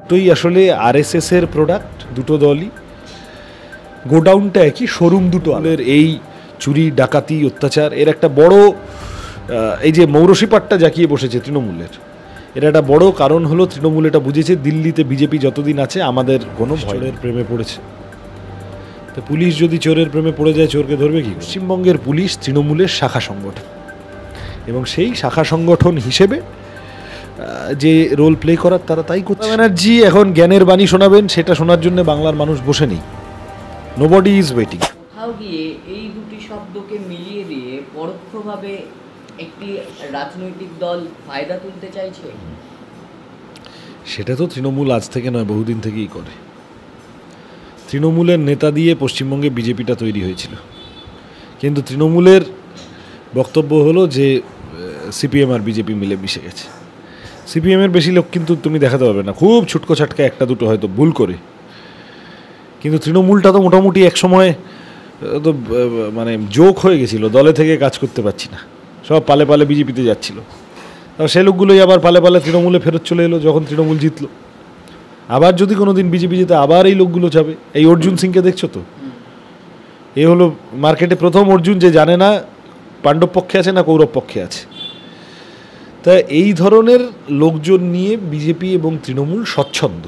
দুটোই আসলে আরএসএস এর প্রোডাক্ট, দুটো দলই। গোডাউনটা একই, শোরুম দুটো আলের। এই চুরি, ডাকাতি, অত্যাচার এর একটা বড়, এই যে মৌরসিপাটটা জাকিয়ে বসেছে তৃণমূলের, এর একটা বড় কারণ হলো তৃণমূল এটা বুঝেছে দিল্লিতে বিজেপি যতদিন আছে আমাদের কোনো ভয়ের প্রেমে পড়েছে। তো পুলিশ যদি চোরের প্রেমে পড়ে যায়, চোরকে ধরবে কি? পশ্চিমবঙ্গের পুলিশ তৃণমূলের শাখা সংগঠন, এবং সেই শাখা সংগঠন হিসেবে যে রোল প্লে করার তারা তাই করছে। ব্যানার্জি এখন জ্ঞানের বাণী শোনাবেন, সেটা শোনার জন্য বাংলার মানুষ বসে নেই। Nobody is waiting. কোথাও গিয়ে এই দুটি শব্দকে মিলিয়ে দিয়ে পরোক্ষভাবে একটি রাজনৈতিক দল ফায়দা তুলতে চাইছে। সেটা তো তৃণমূল আজ থেকে নয়, বহুদিন থেকেই করে। তৃণমূলের নেতা দিয়ে পশ্চিমবঙ্গে বিজেপিটা তৈরি হয়েছিল, কিন্তু তৃণমূলের বক্তব্য হলো যে সিপিএম আর বিজেপি মিলে মিশে গেছে। সিপিএমের বেশি লোক কিন্তু তুমি দেখাতে পারবে না, খুব ছুটকো ছাটকা একটা দুটো হয়তো ভুল করে, কিন্তু তৃণমূলটা তো মোটামুটি এক সময় তো মানে জোক হয়ে গেছিল, দলে থেকে কাজ করতে পারছি না, সব পালে পালে বিজেপিতে যাচ্ছিল। সেই লোকগুলোই আবার পালে পালে তৃণমূলে ফেরত চলে এলো যখন তৃণমূল জিতলো। আবার যদি কোনো দিন বিজেপি জিতে আবার এই লোকগুলো যাবে। এই অর্জুন সিংকে দেখছো তো, এ হলো মার্কেটে প্রথম অর্জুন যে জানে না পাণ্ডব পক্ষে আছে না কৌরব পক্ষে আছে। তা এই ধরনের লোকজন নিয়ে বিজেপি এবং তৃণমূল স্বচ্ছন্দ।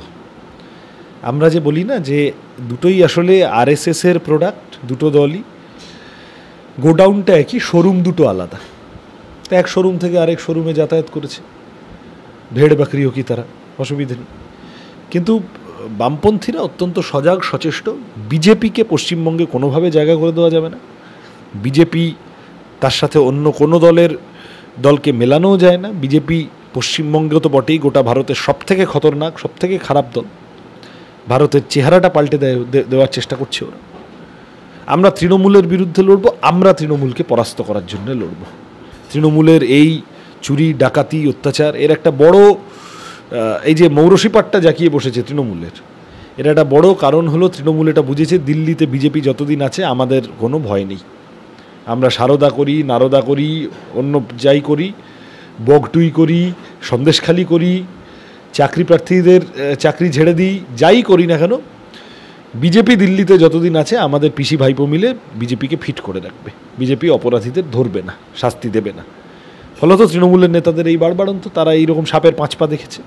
আমরা যে বলি না যে দুটোই আসলে আরএসএস এর প্রোডাক্ট, দুটো দলই। গোডাউনটা একই, শোরুম দুটো আলাদা। তো এক শোরুম থেকে আরেক শোরুমে যাতায়াত করেছে, ভেড় বাকরিও কি তারা, অসুবিধে নেই। কিন্তু বামপন্থীরা অত্যন্ত সজাগ, সচেষ্ট। বিজেপিকে পশ্চিমবঙ্গে কোনোভাবে জায়গা করে দেওয়া যাবে না। বিজেপি তার সাথে অন্য কোনো দলকে মেলানোও যায় না। বিজেপি পশ্চিমবঙ্গেও তো বটেই, গোটা ভারতের সবথেকে খতরনাক, সবথেকে খারাপ দল। ভারতের চেহারাটা পাল্টে দেওয়ার চেষ্টা করছে ওরা। আমরা তৃণমূলের বিরুদ্ধে লড়ব, আমরা তৃণমূলকে পরাস্ত করার জন্য লড়ব। তৃণমূলের এই চুরি, ডাকাতি, অত্যাচার এর একটা বড়, এই যে মৌরসিপাটটা জাকিয়ে বসেছে তৃণমূলের, এর একটা বড় কারণ হলো তৃণমূল এটা বুঝেছে দিল্লিতে বিজেপি যতদিন আছে আমাদের কোনো ভয় নেই। আমরা সারদা করি, নারদা করি, অন্য যাই করি, বগটুই করি, সন্দেশখালি করি, চাকরি প্রার্থীদের চাকরি ঝেড়ে দিই, যাই করি না কেন, বিজেপি দিল্লিতে যতদিন আছে আমাদের পিসি ভাইপো মিলে বিজেপিকে ফিট করে রাখবে। বিজেপি অপরাধীদের ধরবে না, শাস্তি দেবে না। ফলত তৃণমূলের নেতাদের এই বাড়বাড়ন্ত, তারা এইরকম সাপের 5 পা দেখেছে।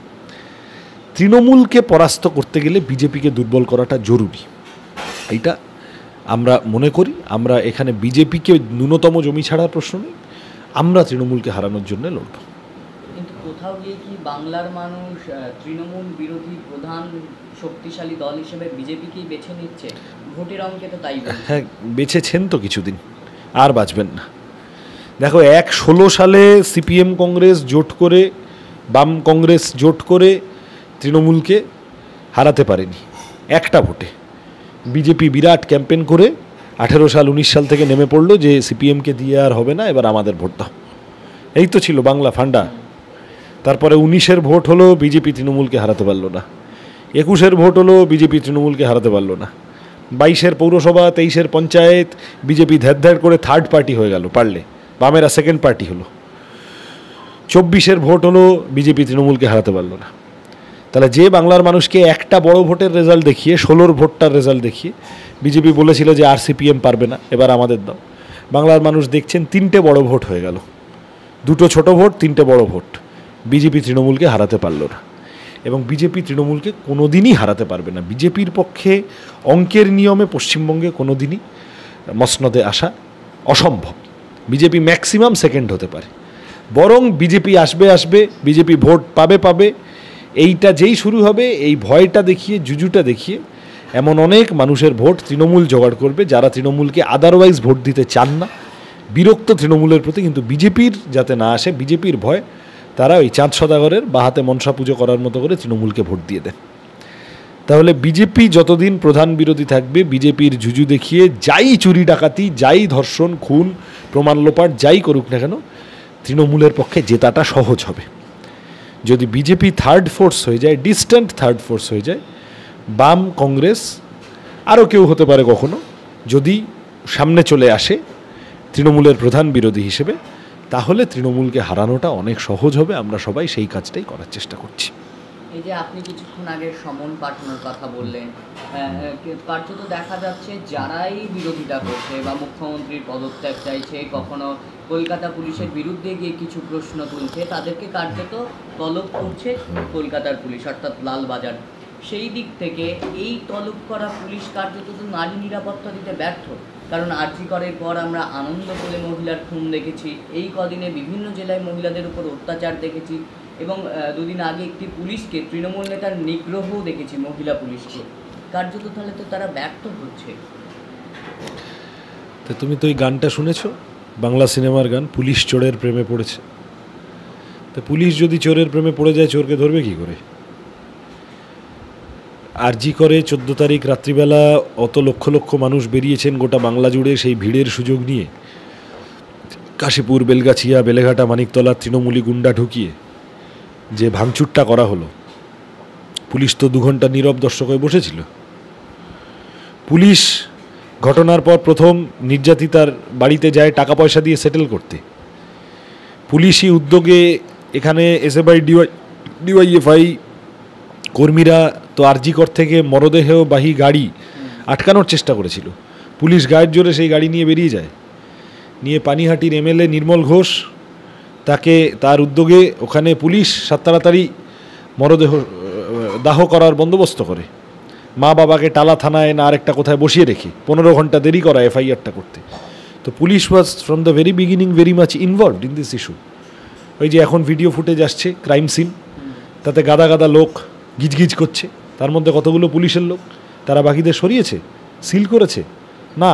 তৃণমূলকে পরাস্ত করতে গেলে বিজেপিকে দুর্বল করাটা জরুরি, এইটা আমরা মনে করি। আমরা এখানে বিজেপিকে ন্যূনতম জমি ছাড়ার প্রশ্ন নেই, আমরা তৃণমূলকে হারানোর জন্য লড়ব। কিন্তু কোথাও গিয়ে কি বাংলার মানুষ তৃণমূল বিরোধী প্রধান শক্তিশালী দল হিসেবে বিজেপিকেই বেছে নিচ্ছে? ভোটের অঙ্কে তো তাই। হ্যাঁ, বেছেছেন তো কিছুদিন, আর বাঁচবেন না। দেখো 2016 সালে সিপিএম কংগ্রেস জোট করে, বাম কংগ্রেস জোট করে তৃণমূলকে হারাতে পারেনি একটা ভোটে। বিজেপি বিরাট ক্যাম্পেন করে 18 সাল 19 সাল থেকে নেমে পড়লো যে সিপিএমকে দিয়ে আর হবে না, এবার আমাদের ভোট দাও। এই তো ছিল বাংলা ফান্ডা। তারপরে 19-এর ভোট হলো, বিজেপি তৃণমূলকে হারাতে পারলো না। 21-এর ভোট হলো, বিজেপি তৃণমূলকে হারাতে পারলো না। 22-এর পৌরসভা, 23-এর পঞ্চায়েত, বিজেপি ধ্যার করে থার্ড পার্টি হয়ে গেল, পারলে বামেরা সেকেন্ড পার্টি হলো। 24-এর ভোট হলো, বিজেপি তৃণমূলকে হারাতে পারলো না। তাহলে যে বাংলার মানুষকে একটা বড় ভোটের রেজাল্ট দেখিয়ে, 16-র ভোটটার রেজাল্ট দেখিয়ে বিজেপি বলেছিল যে আর সিপিএম পারবে না, এবার আমাদের দাও, বাংলার মানুষ দেখছেন 3টে বড় ভোট হয়ে গেল, 2টো ছোট ভোট, 3টে বড় ভোট। বিজেপি তৃণমূলকে হারাতে পারল না, এবং বিজেপি তৃণমূলকে কোনো দিনই হারাতে পারবে না। বিজেপির পক্ষে অঙ্কের নিয়মে পশ্চিমবঙ্গে কোনো দিনই মসনদে আসা অসম্ভব। বিজেপি ম্যাক্সিমাম সেকেন্ড হতে পারে, বরং বিজেপি আসবে, বিজেপি ভোট পাবে। এইটা যেই শুরু হবে, এই ভয়টা দেখিয়ে, জুজুটা দেখিয়ে এমন অনেক মানুষের ভোট তৃণমূল জোগাড় করবে যারা তৃণমূলকে আদারওয়াইজ ভোট দিতে চান না, বিরক্ত তৃণমূলের প্রতি। কিন্তু বিজেপির যাতে না আসে, বিজেপির ভয়, তারা ওই চাঁদ সদাগরের বা হাতে মনসা পুজো করার মতো করে তৃণমূলকে ভোট দিয়ে দেন। তাহলে বিজেপি যতদিন প্রধান বিরোধী থাকবে, বিজেপির জুজু দেখিয়ে যাই চুরি ডাকাতি, যাই ধর্ষণ, খুন, প্রমাণ লোপাট যাই করুক না কেন, তৃণমূলের পক্ষে জেতাটা সহজ হবে। যদি বিজেপি থার্ড ফোর্স হয়ে যায়, ডিস্ট্যান্ট থার্ড ফোর্স হয়ে যায়, বাম, কংগ্রেস, আরও কেউ হতে পারে কখনো, যদি সামনে চলে আসে তৃণমূলের প্রধান বিরোধী হিসেবে, তাহলে তৃণমূলকে হারানোটা অনেক সহজ হবে। আমরা সবাই সেই কাজটাই করার চেষ্টা করছি। এই যে আপনি কিছুক্ষণ আগে সমন পাঠানোর কথা বললেন, কার্যত দেখা যাচ্ছে যারাই বিরোধিতা করছে বা মুখ্যমন্ত্রীর পদত্যাগ চাইছে, কখনো কলকাতা পুলিশের বিরুদ্ধে গিয়ে কিছু প্রশ্ন তুলছে, তাদেরকে কার্যত তলব করছে কলকাতার পুলিশ অর্থাৎ লালবাজার। সেই দিক থেকে এই তলব করা পুলিশ কার্যত তো নারী নিরাপত্তা দিতে ব্যর্থ। কারণ আরজি করের পর আমরা আনন্দপুরে মহিলার খুন দেখেছি, এই কদিনে বিভিন্ন জেলায় মহিলাদের উপর অত্যাচার দেখেছি, এবং দুদিন আগে একটি পুলিশকে তৃণমূল নেতার নিগ্রহও দেখেছি, মহিলা পুলিশকে। কার্যত তাহলে তো তারা ব্যর্থ হচ্ছে। তো তুমি তো এই গানটা শুনেছো, বাংলা সিনেমার গান, পুলিশ চোরের প্রেমে পড়েছে। তো পুলিশ যদি চোরের প্রেমে পড়ে যায়, চোরকে ধরবে কি করে? আরজি করে 14 তারিখ রাত্রিবেলা অত লক্ষ লক্ষ মানুষ বেরিয়েছেন গোটা বাংলা জুড়ে, সেই ভিড়ের সুযোগ নিয়ে কাশীপুর, বেলগাছিয়া, বেলেঘাটা, মানিকতলা তৃণমূলী গুন্ডা ঢুকিয়ে যে ভাঙচুরটা করা হলো, পুলিশ তো 2 ঘন্টা নীরব দর্শক হয়ে বসেছিল। পুলিশ ঘটনার পর প্রথম নির্যাতিতার বাড়িতে যায় টাকা পয়সা দিয়ে সেটেল করতে। পুলিশি উদ্যোগে এখানে এসএফআই, ডিওয়াইএফআই কর্মীরা তো আরজি কর থেকে মরদেহবাহী গাড়ি আটকানোর চেষ্টা করেছিল। পুলিশ গায়ের জোরে সেই গাড়ি নিয়ে বেরিয়ে যায়, নিয়ে পানিহাটির এমএলএ নির্মল ঘোষ, তাকে তার উদ্যোগে ওখানে পুলিশ তাড়াতাড়ি মরদেহ দাহ করার বন্দোবস্ত করে। মা বাবাকে টালা থানায় না আরেকটা কোথায় বসিয়ে রেখে 15 ঘন্টা দেরি করা এফআইআরটা করতে। তো police was from the very beginning very much involved in this issue. ওই যে এখন ভিডিও ফুটেজ আসছে ক্রাইম সিন, তাতে গাদা গাদা লোক গিজগিজ করছে, তার মধ্যে কতগুলো পুলিশের লোক, তারা বাকিদের সরিয়েছে, সিল করেছে না?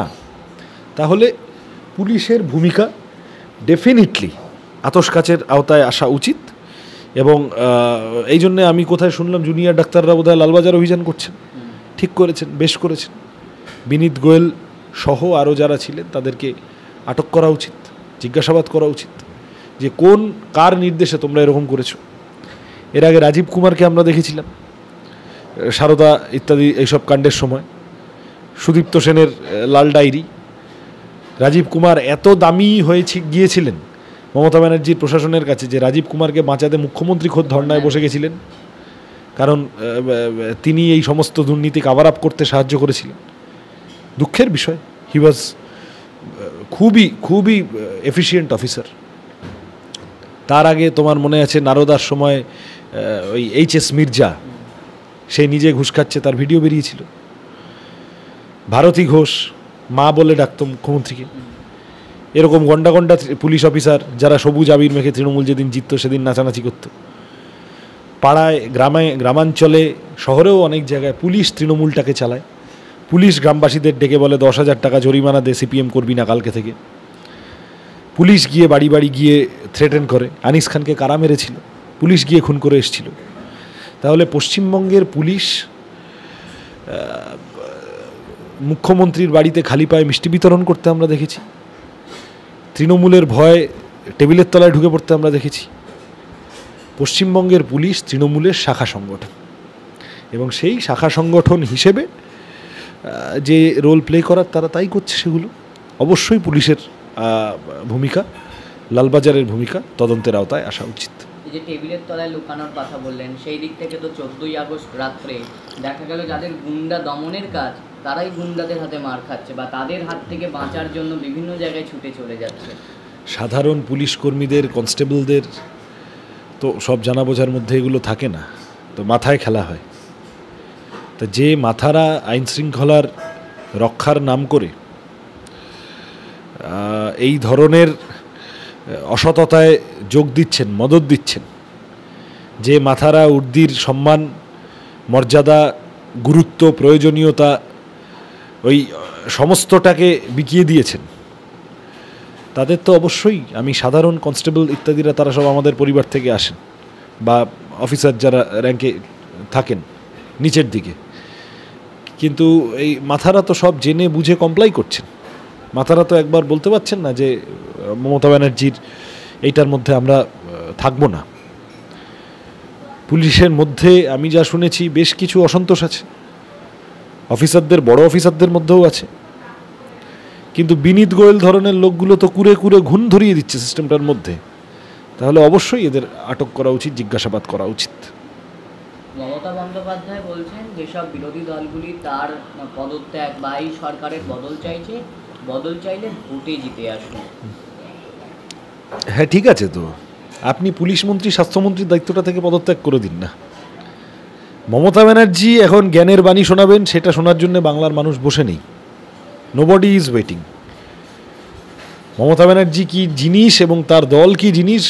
তাহলে পুলিশের ভূমিকা ডেফিনিটলি আতশকাচের আওতায় আসা উচিত। এবং এই জন্যে আমি কোথায় শুনলাম জুনিয়র ডাক্তাররা বোধহয় লালবাজার অভিযান করছেন। ঠিক করেছেন, বেশ করেছেন। বিনীত গোয়েল সহ আরও যারা ছিলেন তাদেরকে আটক করা উচিত, জিজ্ঞাসাবাদ করা উচিত যে কোন কার নির্দেশে তোমরা এরকম করেছো। এর আগে রাজীব কুমারকে আমরা দেখেছিলাম সারদা ইত্যাদি এইসব কাণ্ডের সময়, সুদীপ্ত সেনের লাল ডায়েরি। রাজীব কুমার এত দামি গিয়েছিলেন মমতা ব্যানার্জির প্রশাসনের কাছে যে রাজীব কুমারকে বাঁচাতে মুখ্যমন্ত্রী খোদ ধর্নায় বসে গেছিলেন, কারণ তিনি এই সমস্ত দুর্নীতি কাভার আপ করতে সাহায্য করেছিলেন। দুঃখের বিষয়, হি ওয়াজ খুবই এফিশিয়েন্ট অফিসার। তার আগে তোমার মনে আছে নারদার সময় ওই এইচএস মির্জা, সে নিজে ঘুষ খাচ্ছে, তার ভিডিও বেরিয়েছিল। ভারতী ঘোষ মা বলে ডাকত মুখ্যমন্ত্রীকে। এরকম গন্ডা গন্ডা পুলিশ অফিসার যারা সবুজ আবির মেখে তৃণমূল যেদিন জিতত সেদিন নাচানাচি করত। পাড়ায়, গ্রামাঞ্চলে, শহরেও অনেক জায়গায় পুলিশ তৃণমূলটাকে চালায়। পুলিশ গ্রামবাসীদের ডেকে বলে 10,000 টাকা জরিমানা দে, সিপিএম করবি না কালকে থেকে। পুলিশ গিয়ে বাড়ি বাড়ি গিয়ে থ্রেটেন করে। আনিস খানকে কারা মেরেছিল? পুলিশ গিয়ে খুন করে এসেছিল। তাহলে পশ্চিমবঙ্গের পুলিশ মুখ্যমন্ত্রীর বাড়িতে খালি পায়ে মিষ্টি বিতরণ করতে আমরা দেখেছি। তৃণমূলের ভয় টেবিলের তলায় ঢুকে পড়তে আমরা দেখেছি। পশ্চিমবঙ্গের পুলিশ তৃণমূলের শাখা সংগঠন, এবং সেই শাখা সংগঠন হিসেবে যে রোল প্লে করার তারা তাই করছে। সেগুলো অবশ্যই পুলিশের ভূমিকা, লালবাজারের ভূমিকা তদন্তের আওতায় আসা উচিত। এই যে টেবিলের তলায় লুকানোর কথা বললেন, সেই দিক থেকে তো 14ই আগস্ট রাত্রে দেখা গেল যাদের গুন্ডা দমনের কাজ তারাই গুন্ডাদের হাতে মার খাচ্ছে বা তাদের হাত থেকে বাঁচার জন্য বিভিন্ন জায়গায় ছুটে চলে যাচ্ছে। সাধারণ পুলিশ কর্মীদের, কনস্টেবলদের তো সব জানা বোঝার মধ্যে এগুলো থাকে না, তো মাথায় খেলা হয়। তা যে মাথারা আইন শৃঙ্খলার রক্ষার নাম করে এই ধরনের অসততায় যোগ দিচ্ছেন, মদত দিচ্ছেন, যে মাথারা উর্দির সম্মান, মর্যাদা, গুরুত্ব, প্রয়োজনীয়তা ওই সমস্তটাকে বিকিয়ে দিয়েছেন, তাদের তো অবশ্যই, আমি সাধারণ কনস্টেবল ইত্যাদিরা তারা সব আমাদের পরিবার থেকে আসেন, বা অফিসার যারা র্যাঙ্কে থাকেন নিচের দিকে, কিন্তু এই মাথারা তো সব জেনে বুঝে কমপ্লাই করছেন। মাথারা তো একবার বলতে পারছেন না যে মমতা ব্যানার্জির এইটার মধ্যে আমরা থাকবো না। পুলিশের মধ্যে আমি যা শুনেছি বেশ কিছু অসন্তোষ আছে, অফিসারদের, বড় অফিসারদের মধ্যেও আছে, কিন্তু বিনীত গোয়েল ধরনের লোকগুলো তো কুরে কুরে ঘুণ ধরিয়ে দিচ্ছে সিস্টেমটার মধ্যে। তাহলে অবশ্যই এদের আটক করা উচিত, জিজ্ঞাসাবাদ করা উচিত। মমতা বন্দ্যোপাধ্যায় বলছেন যেসব বিরোধী দলগুলি তার পদত্যাগ বা এই সরকারের বদল চাইলে ভোটে জিতে আসুন। হ্যাঁ ঠিক আছে, তো আপনি পুলিশ মন্ত্রী স্বাস্থ্যমন্ত্রীর দায়িত্বটা থেকে পদত্যাগ করে দিন না। মমতা ব্যানার্জি এখন জ্ঞানের বাণী শোনাবেন, সেটা শোনার জন্য বাংলার মানুষ বসে নেই। Nobody is waiting. Mamata Banerjee কী জিনিস এবং তার দল কী জিনিস,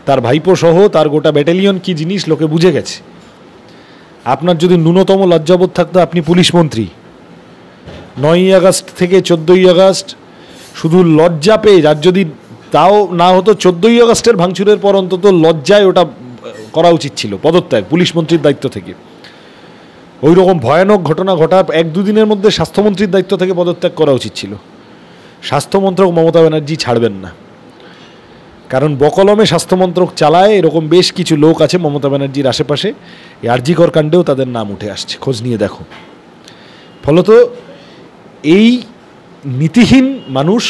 তার ভাইপো সহ তার গোটা ব্যাটালিয়ন কী জিনিস লোকে বুঝে গেছে। আপনার যদি ন্যূনতম লজ্জাবোধ থাকতো, আপনি পুলিশ মন্ত্রী, 9ই আগস্ট থেকে 14ই আগস্ট শুধু লজ্জা পেয়ে, আর যদি তাও না হতো 14ই আগস্টের ভাঙচুরের পর অন্তত লজ্জায় ওটা করা উচিত ছিল, পদত্যাগ পুলিশ মন্ত্রীর দায়িত্ব থেকে। ওই রকম ভয়ানক ঘটনা ঘটার 1-2 দিনের মধ্যে স্বাস্থ্যমন্ত্রীর দায়িত্ব থেকে পদত্যাগ করা উচিত ছিল। স্বাস্থ্যমন্ত্রক মমতা ব্যানার্জি ছাড়বেন না, কারণ বকলমে স্বাস্থ্যমন্ত্রক চালায় এরকম বেশ কিছু লোক আছে মমতা ব্যানার্জির আশেপাশে। এই আরজিকর কাণ্ডেও তাদের নাম উঠে আসছে, খোঁজ নিয়ে দেখো। ফলত এই নীতিহীন মানুষ,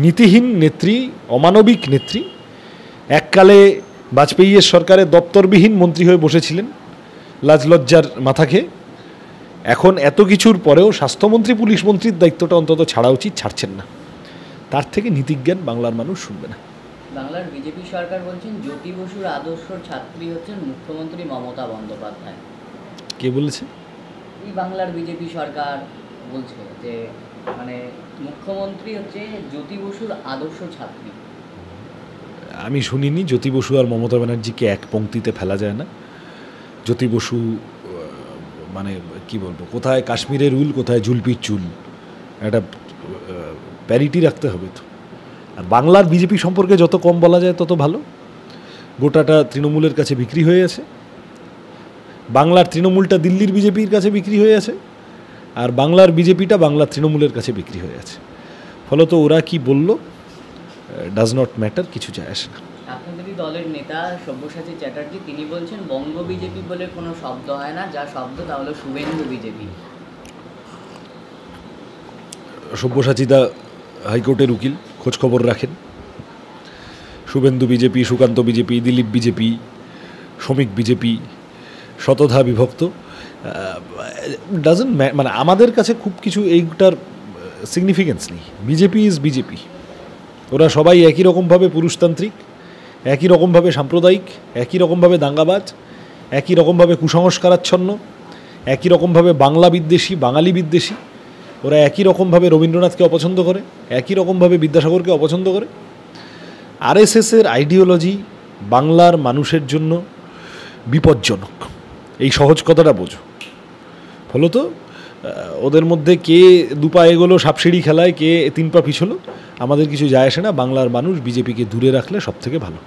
নীতিহীন নেত্রী, অমানবিক নেত্রী, এককালে বাজপেয়ীর সরকারের দপ্তরবিহীন মন্ত্রী হয়ে বসেছিলেন লাজ লজ্জার মাথা খেয়ে, এখন এত কিছুর পরেও স্বাস্থ্যমন্ত্রী পুলিশ মন্ত্রীর দায়িত্বটা অন্তত ছাড়া উচিত, ছাড়ছেন না। তার থেকে নীতিজ্ঞান বাংলার মানুষ শুনবে না। বাংলার বিজেপি সরকার বলছেন জ্যোতি বসুর আদর্শ ছাত্রী হচ্ছেন মুখ্যমন্ত্রী মমতা বন্দ্যোপাধ্যায়। কে বলেছে? এই বাংলার বিজেপি সরকার বলছে যে মানে মুখ্যমন্ত্রী হচ্ছে জ্যোতি বসুর আদর্শ ছাত্রী। আমি শুনিনি। জ্যোতি বসু আর মমতা ব্যানার্জিকে এক পংক্তিতে ফেলা যায় না। জ্যোতি বসু মানে কি বলবো, কোথায় কাশ্মীরের উল, কোথায় জুলপির চুল, একটা প্যারিটি রাখতে হবে তো। আর বাংলার বিজেপি সম্পর্কে যত কম বলা যায় তত ভালো। গোটাটা তৃণমূলের কাছে বিক্রি হয়ে আছে, বাংলার তৃণমূলটা দিল্লির বিজেপির কাছে বিক্রি হয়ে আছে, আর বাংলার বিজেপিটা বাংলার তৃণমূলের কাছে বিক্রি হয়ে আছে। ফলত ওরা কি বলল ডাজ নট ম্যাটার, কিছু যায় আসে না। আপনাদেরই দলের নেতা সব্যসাচী চ্যাটার্জি তিনি বলছেন বঙ্গ বিজেপি বলে কোনো শব্দ হয় না, যা শব্দ তা হলো শুভেন্দু বিজেপি। সব্যসাচীদা হাইকোর্টের উকিল, খোঁজখবর রাখেন। Suvendu BJP, Sukanta BJP, Dilip BJP, শ্রমিক বিজেপি, শতধা বিভক্ত, ডাজন্ট মানে আমাদের কাছে খুব কিছু এইটার সিগনিফিকেন্স নেই। BJP is BJP. ওরা সবাই একই রকমভাবে পুরুষতান্ত্রিক, একই রকমভাবে সাম্প্রদায়িক, একই রকমভাবে দাঙ্গাবাজ, একই রকমভাবে কুসংস্কারাচ্ছন্ন, একই রকমভাবে বাংলা বিদ্বেষী, বাঙালি বিদ্বেষী। ওরা একই রকমভাবে রবীন্দ্রনাথকে অপছন্দ করে, একই রকমভাবে বিদ্যাসাগরকে অপছন্দ করে। আরএসএসের আইডিওলজি বাংলার মানুষের জন্য বিপজ্জনক, এই সহজ কথাটা বোঝো। ফলত ওদের মধ্যে কে 2 পা এগোলো সাপসিঁড়ি খেলায়, কে 3 পা পিছলো, আমাদের কিছু যায় আসে না। বাংলার মানুষ বিজেপিকে দূরে রাখলে সব থেকে ভালো।